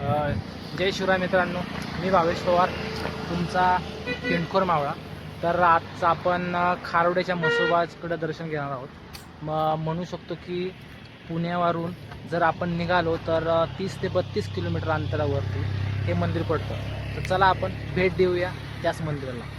जय शिवराय मित्रांनो, मी भावेश पवार, तुमचा किंडखोर मावळा. तर आज आपण खारोड्याच्या म्हसोबाकडे दर्शन घेणार आहोत. म्हणू शकतो की पुण्यावरून जर आपण निघालो तर 30 ते 32 किलोमीटर अंतरावरती हे मंदिर पडतं. तर चला आपण भेट देऊया त्याच मंदिराला.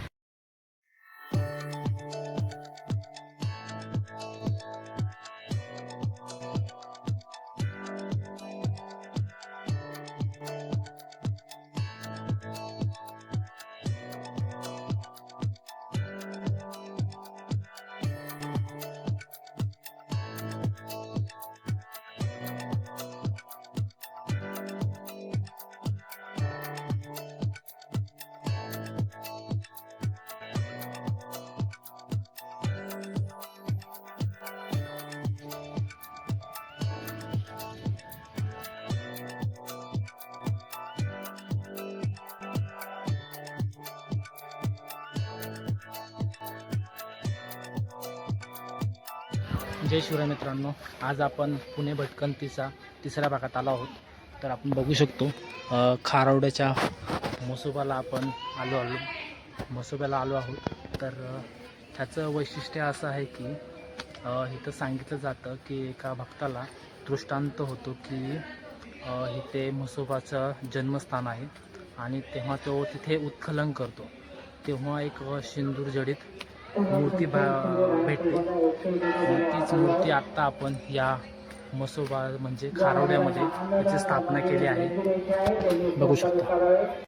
जय शिवराय मित्रांनो, आज आपण पुणे भटकंतीचा तिसऱ्या भागात आलो आहोत. तर आपण बघू शकतो खारोड्याच्या म्हसोबाला आपण म्हसोब्याला आलो आहोत. तर त्याचं वैशिष्ट्य असं आहे की इथं सांगितलं जातं की एका भक्ताला दृष्टांत होतो की इथे म्हसोबाचं जन्मस्थान आहे आणि तेव्हा तो तिथे उत्खनन करतो, तेव्हा एक सिंदूर जडित मूर्ती भेटते. तीच मूर्ती आत्ता आपण या म्हसोबा म्हणजे खारोड्यामध्ये त्याची स्थापना केली आहे, बघू शकता.